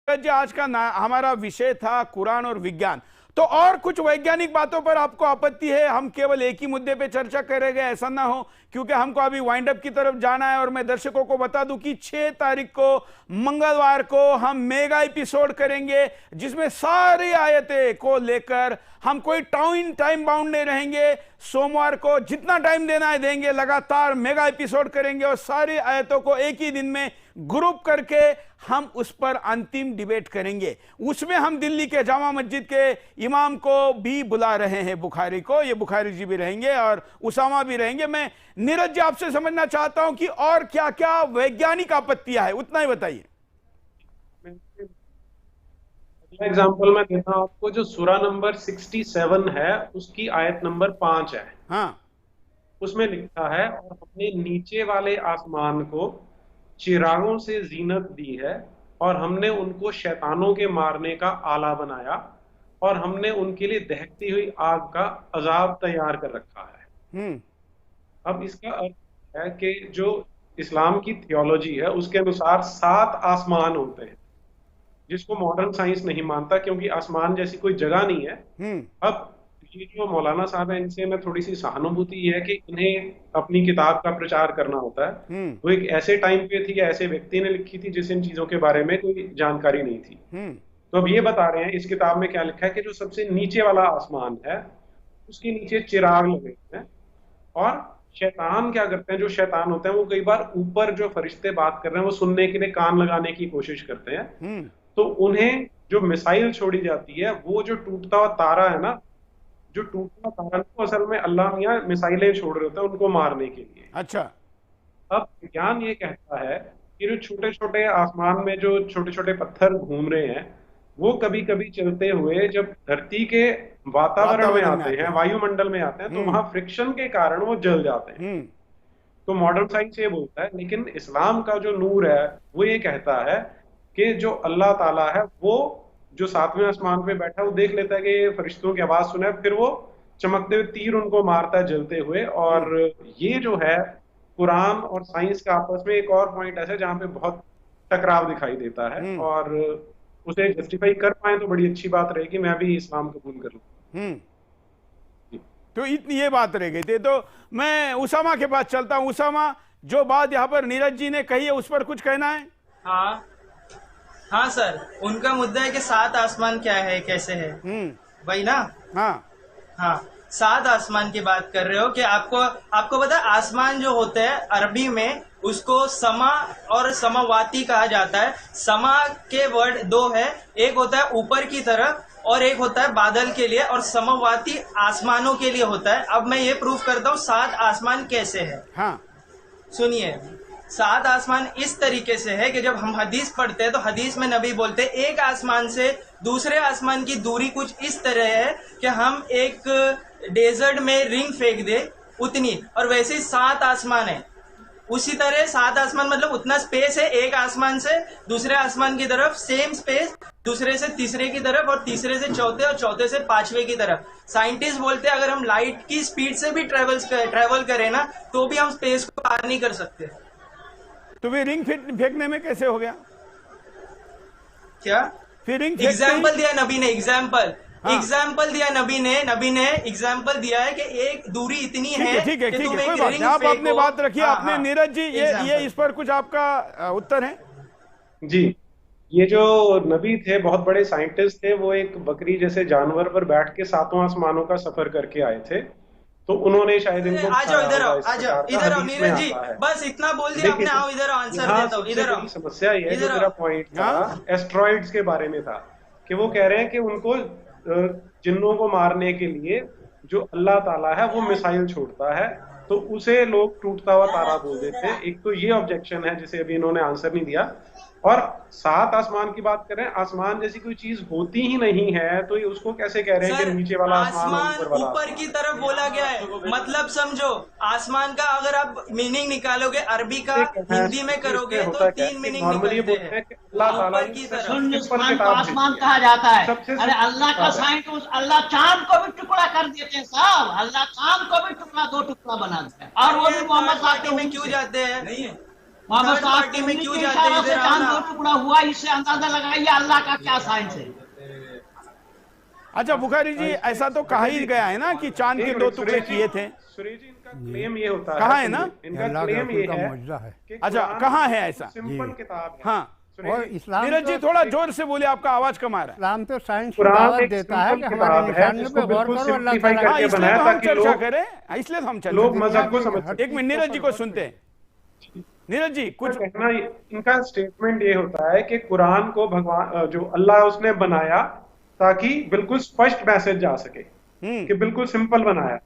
जी आज का हमारा विषय था कुरान और विज्ञान। तो और कुछ वैज्ञानिक बातों पर आपको आपत्ति है? हम केवल एक ही मुद्दे पे चर्चा करेंगे, ऐसा ना हो, क्योंकि हमको अभी वाइंड अप की तरफ जाना है। और मैं दर्शकों को बता दूं कि 6 तारीख को मंगलवार को हम मेगा एपिसोड करेंगे, जिसमें सारी आयतें को लेकर हम कोई टाइम बाउंड नहीं रहेंगे। सोमवार को जितना टाइम देना है देंगे, लगातार मेगा एपिसोड करेंगे और सारी आयतों को एक ही दिन में ग्रुप करके हम उस पर अंतिम डिबेट करेंगे। उसमें हम दिल्ली के जामा मस्जिद के इमाम को भी बुला रहे हैं, बुखारी को। ये बुखारी जी भी रहेंगे और उसामा भी रहेंगे। मैं नीरज जी आपसे समझना चाहता हूं कि और क्या क्या वैज्ञानिक आपत्तियां है, उतना ही बताइए। एग्जाम्पल मैं देता हूं आपको। जो सूरा नंबर 67 है उसकी आयत नंबर 5 है। हाँ, उसमें लिखा है, और हमने नीचे वाले आसमान को चिरागों से जीनत दी है, और हमने उनको शैतानों के मारने का आला बनाया, और हमने उनके लिए दहकती हुई आग का अजाब तैयार कर रखा है। अब इसका अर्थ है कि जो इस्लाम की थियोलॉजी है उसके अनुसार 7 आसमान होते हैं, जिसको मॉडर्न साइंस नहीं मानता, क्योंकि आसमान जैसी कोई जगह नहीं है। अब ये जो मौलाना साहब है, इनसे मैं थोड़ी सी सहानुभूति है कि इन्हें अपनी किताब का प्रचार करना होता है। वो एक ऐसे टाइम पे थी या ऐसे व्यक्ति ने लिखी थी जिसे इन चीजों के बारे में कोई जानकारी नहीं थी। तो अब ये बता रहे हैं इस किताब में क्या लिखा है कि जो सबसे नीचे वाला आसमान है उसके नीचे चिराग लगे हैं, और शैतान क्या करते हैं, जो शैतान होते हैं वो कई बार ऊपर जो फरिश्ते बात कर रहे हैं वो सुनने के लिए कान लगाने की कोशिश करते हैं। तो उन्हें जो मिसाइल छोड़ी जाती है, वो जो टूटता हुआ तारा है ना, जो टूटता तारा को असल में अल्लाह मियां मिसाइलें छोड़ रहे होते हैं उनको मारने के लिए। अच्छा। अब विज्ञान ये कहता है कि जो छोटे छोटे आसमान में जो छोटे छोटे पत्थर घूम रहे हैं, वो कभी कभी चलते हुए जब धरती के वातावरण में आते हैं, वायुमंडल में आते हैं, तो वहां फ्रिक्शन के कारण वो जल जाते हैं। तो मॉडर्न साइंस ये बोलता है, लेकिन इस्लाम का जो नूर है वो ये कहता है कि जो अल्लाह ताला है वो जो 7वें आसमान पे बैठा है वो देख लेता है कि ये फरिश्तों की आवाज सुना है, फिर वो चमकते हुए तीर उनको मारता है जलते हुए। और ये जो है कुरान और साइंस का आपस में एक और पॉइंट ऐसा है जहां पे बहुत टकराव दिखाई देता है, और उसे जस्टिफाई कर पाए तो बड़ी अच्छी बात रहेगी। मैं भी इस्लाम कबूल कर लूं। तो इतनी ये बात रह गई थी। तो मैं उसामा के पास चलता हूं। उसामा, जो बात यहाँ पर नीरज जी ने कही है उस पर कुछ कहना है? हाँ सर, उनका मुद्दा है कि 7 आसमान क्या है, कैसे है, वही ना। हाँ, 7 आसमान की बात कर रहे हो कि आपको पता है आसमान जो होते हैं अरबी में उसको समा और समावाती कहा जाता है। समा के वर्ड 2 है, एक होता है ऊपर की तरफ और एक होता है बादल के लिए, और समावाती आसमानों के लिए होता है। अब मैं ये प्रूफ करता हूँ 7 आसमान कैसे है। सुनिए, 7 आसमान इस तरीके से है कि जब हम हदीस पढ़ते हैं तो हदीस में नबी बोलते हैं एक आसमान से दूसरे आसमान की दूरी कुछ इस तरह है कि हम एक डेजर्ट में रिंग फेंक दे उतनी, और वैसे ही 7 आसमान है। उसी तरह 7 आसमान मतलब उतना स्पेस है, एक आसमान से दूसरे आसमान की तरफ सेम स्पेस, दूसरे से तीसरे की तरफ, और तीसरे से चौथे, और चौथे से 5वें की तरफ। साइंटिस्ट बोलते हैं अगर हम लाइट की स्पीड से भी ट्रेवल करें ना तो भी हम स्पेस को पार नहीं कर सकते। तो वे रिंग फेंकने में कैसे हो गया? क्या फिर रिंग एग्जाम्पल दिया नबी ने, एग्जाम्पल दिया नबी ने एग्जाम्पल दिया है कि एक दूरी इतनी है। ठीक है, कोई बात नहीं, आप अपने बात रखिए। आपने नीरज जी ये इस पर कुछ आपका उत्तर है? जी, ये जो नबी थे बहुत बड़े साइंटिस्ट थे, वो एक बकरी जैसे जानवर पर बैठ के 7 आसमानों का सफर करके आए थे। तो उन्होंने शायद इनको आ जाओ इधर आओ नीरज जी, बस इतना बोल दिया आपने, आओ इधर आंसर देता हूं। इधर आओ। समस्या ये है, जो मेरा पॉइंट था एस्ट्रॉइड्स के बारे में था, कि वो कह रहे हैं कि उनको जिन्नों को मारने के लिए जो अल्लाह ताला है वो मिसाइल छोड़ता है, तो उसे लोग टूटता हुआ तारा बोल देते हैं। एक तो ये ऑब्जेक्शन है जिसे अभी इन्होंने आंसर नहीं दिया। और 7 आसमान की बात करें, आसमान जैसी कोई चीज होती ही नहीं है, तो ये उसको कैसे कह रहे हैं कि नीचे वाला आसमान ऊपर की तरफ बोला गया है। मतलब समझो, आसमान का अगर आप मीनिंग निकालोगे अरबी का हिंदी में करोगे तो 3 मीनिंग निकलते हैं। ऊपर की तरफ आसमान कहा जाता है। अरे अल्लाह का साइंस, अल्लाह चांद को भी टुकड़ा कर देते हैं साहब, अल्लाह चांद को भी टुकड़ा 2 टुकड़ा बना देते हैं, और वो भी मोहम्मद साहब में क्यों जाते हैं? मोहम्मद साहब की उंगली के इशारे से चांद दो टुकड़ा हुआ, इससे अंदाजा लगाइए अल्लाह का क्या साइंस है। अच्छा बुखारी जी, ऐसा तो कहा ही गया है ना कि चांद के 2 टुकड़े किए थे। सुरेश जी, इनका क्लेम ये होता है, कहाँ है ना, इनका क्लेम ये है। अच्छा कहाँ है ऐसा? सिंपल किताब है। हाँ, और इस्लाम नीरज जी थोड़ा जोर से बोले, आपका आवाज कम आ रहा है। इस्लाम तो साइंस की कुरान दावत एक देता है कि सिंपल हमारे किताब है, निशानियों जिसको पे गौर बिल्कुल करो, अल्लाह सिंप्लीफाई ताला हाँ, करके इसलिए बनाया तो हम ताकि चर्चा लोग करें, इसलिए तो हम चर्चा लोग करें। मजहब को समझ। एक मिनट नीरज जी को सुनते हैं। नीरज जी कुछ कहना, इनका स्टेटमेंट ये होता है कि कुरान को भगवान जो अल्लाह उसने बनाया ताकि बिल्कुल स्पष्ट मैसेज जा सके, कि बिल्कुल सिंपल बनाया,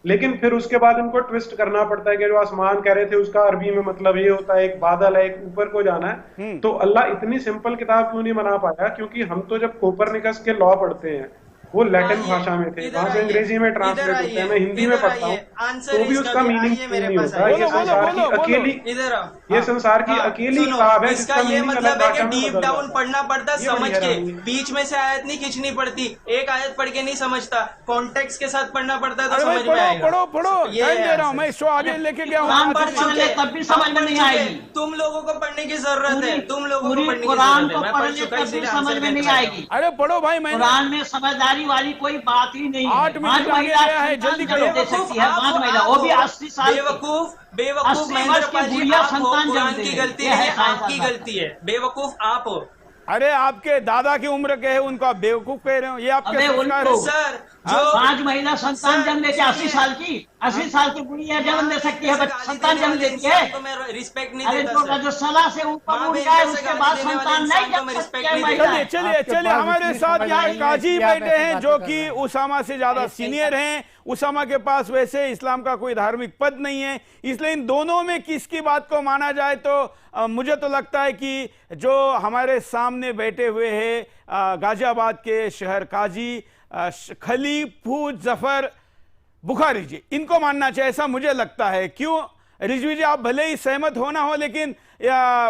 लेकिन फिर उसके बाद इनको ट्विस्ट करना पड़ता है कि जो आसमान कह रहे थे उसका अरबी में मतलब ये होता है एक बादल है, एक ऊपर को जाना है। तो अल्लाह इतनी सिंपल किताब क्यों नहीं बना पाया? क्योंकि हम तो जब कोपरनिकस के लॉ पढ़ते हैं वो लैटिन भाषा में थे, वहां से अंग्रेजी में ट्रांसलेट होते हैं, मैं हिंदी में पढ़ता हूँ, तो भी उसका मीनिंग नहीं होता। ये संसार की अकेली, ये संसार की अकेली किताब है इसका ये मतलब है कि डीप डाउन पढ़ना पड़ता समझ के, बीच में से आयत नहीं खींचनी पड़ती, एक आयत पढ़ के नहीं समझता, कॉन्टेक्स्ट के साथ पढ़ना पड़ता है तो समझ में आएगा। पढ़ो टाइम दे रहा हूँ मैं, शो आगे लेके गया हूँ, तब भी समझ में नहीं आएगी। तुम लोगों को पढ़ने की जरूरत है, तुम लोगों को पढ़ने की कुरान जरूरत को है, मैं पढ़ पढ़ चुका, तब भी इसीलिए समझ में नहीं आएगी। अरे पढ़ो भाई, मैंने कुरान में समझदारी वाली कोई बात ही नहीं है। 8 मिनट आगे गया है, जल्दी करो। दे सकती है 5 महिला, वो भी 80 साल की। बेवकूफ महेंद्र पाल जी, आप हो, कुरान की गलती नहीं है, आपकी गलती है, बेवकूफ आप हो। अरे आपके दादा की उम्र के है, उनको आप बेवकूफ कह रहे हो, ये आपके संस्कार है। सर जो 5 महिला संतान जन्म देती है, 80 साल की 80 साल की बुढ़िया जन्म दे सकती है, संतान जन्म देती है। तो मैं रिस्पेक्ट नहीं अरे देता जो सलाह से ऊपर उठ जाए उसके बाद संतान नहीं जन्म सकती है महिला। चलिए हमारे साथ यहाँ काजी बैठे हैं जो कि उसामा से ज्यादा सीनियर हैं। उसामा के पास वैसे इस्लाम का कोई धार्मिक पद नहीं है, इसलिए इन दोनों में किसकी बात को माना जाए तो मुझे तो लगता है कि जो हमारे सामने बैठे हुए हैं गाजियाबाद के शहर काजी खलीफू जफर बुखारी जी, इनको मानना चाहिए, ऐसा मुझे लगता है। क्यों रिजवी जी, आप भले ही सहमत हो ना हो, लेकिन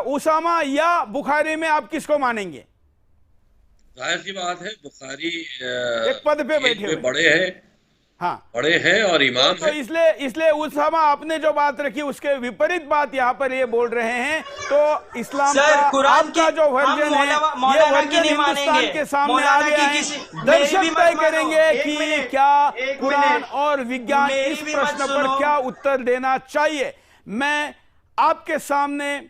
उसामा या बुखारी में आप किसको मानेंगे? जाहिर सी बात है बुखारी एक पद पे बैठे हुए बड़े हैं, हाँ बड़े हैं और इमाम तो इसलिए उसामा आपने जो बात रखी उसके विपरीत बात यहाँ पर ये बोल रहे हैं। तो इस्लाम का आपका जो वर्जन है ये वर्जन हिंदुस्तान के सामने आ गया है। दर्शक तय करेंगे कि क्या कुरान और विज्ञान इस प्रश्न पर क्या उत्तर देना चाहिए। मैं आपके सामने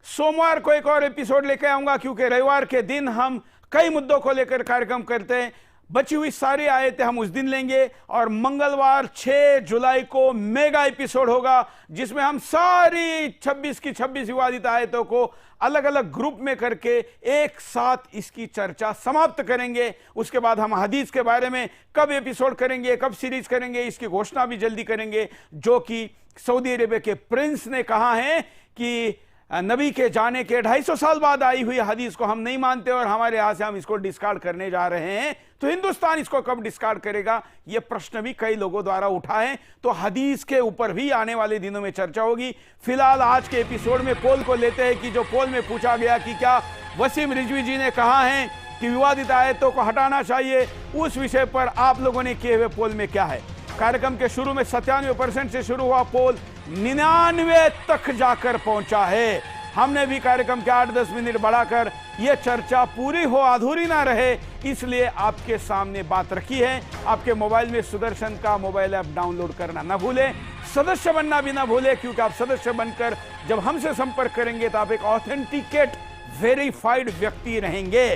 सोमवार को एक और एपिसोड लेकर आऊंगा, क्योंकि रविवार के दिन हम कई मुद्दों को लेकर कार्यक्रम करते हैं। बची हुई सारी आयतें हम उस दिन लेंगे और मंगलवार 6 जुलाई को मेगा एपिसोड होगा जिसमें हम सारी 26 की 26 विवादित आयतों को अलग अलग ग्रुप में करके एक साथ इसकी चर्चा समाप्त करेंगे। उसके बाद हम हदीस के बारे में कब एपिसोड करेंगे, कब सीरीज करेंगे, इसकी घोषणा भी जल्दी करेंगे, जो कि सऊदी अरेबिया के प्रिंस ने कहा है कि नबी के जाने के 250 साल बाद आई हुई हदीस को हम नहीं मानते और हमारे यहां से हम इसको डिस्कार्ड करने जा रहे हैं। तो हिंदुस्तान इसको कब डिस्कार्ड करेगा, यह प्रश्न भी कई लोगों द्वारा उठा है। तो हदीस के ऊपर भी आने वाले दिनों में चर्चा होगी। फिलहाल आज के एपिसोड में पोल को लेते हैं कि जो पोल में पूछा गया कि क्या वसीम रिजवी जी ने कहा है कि विवादित आयतों को हटाना चाहिए, उस विषय पर आप लोगों ने किए हुए पोल में क्या है। कार्यक्रम के शुरू में 97% से शुरू हुआ पोल 99 तक जाकर पहुंचा है। हमने भी कार्यक्रम के 8-10 मिनट बढ़ाकर यह चर्चा पूरी हो अधूरी ना रहे, इसलिए आपके सामने बात रखी है। आपके मोबाइल में सुदर्शन का मोबाइल ऐप डाउनलोड करना ना भूलें, सदस्य बनना भी ना भूलें, क्योंकि आप सदस्य बनकर जब हमसे संपर्क करेंगे तो आप एक ऑथेंटिकेट वेरीफाइड व्यक्ति रहेंगे।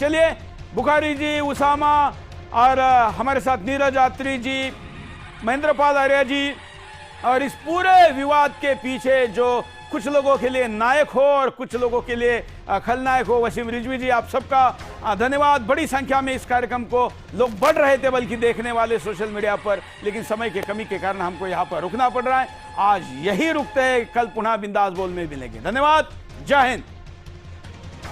चलिए बुखारी जी, उसामा और हमारे साथ नीरज यात्री जी, महेंद्र पाल आर्य जी, और इस पूरे विवाद के पीछे जो कुछ लोगों के लिए नायक हो और कुछ लोगों के लिए खलनायक हो, वसीम रिजवी जी, आप सबका धन्यवाद। बड़ी संख्या में इस कार्यक्रम को लोग बढ़ रहे थे बल्कि देखने वाले सोशल मीडिया पर, लेकिन समय की कमी के कारण हमको यहाँ पर रुकना पड़ रहा है। आज यही रुकते हैं, कल पुनः बिंदास बोल में मिलेंगे। धन्यवाद, जय हिंद।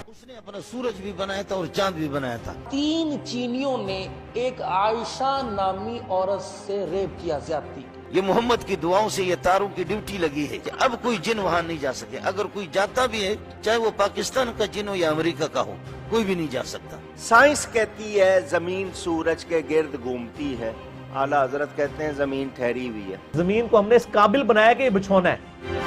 उसने अपना सूरज भी बनाया था और चांद भी बनाया था। 3 चीनियों ने एक आयशा नामी औरत से रेप किया, ज्यादती। ये मोहम्मद की दुआओं से ये तारों की ड्यूटी लगी है कि अब कोई जिन वहाँ नहीं जा सके। अगर कोई जाता भी है, चाहे वो पाकिस्तान का जिन हो या अमेरिका का हो, कोई भी नहीं जा सकता। साइंस कहती है जमीन सूरज के गिर्द घूमती है, आला हजरत कहते हैं जमीन ठहरी हुई है। जमीन को हमने इस काबिल बनाया कि ये बिछौना है।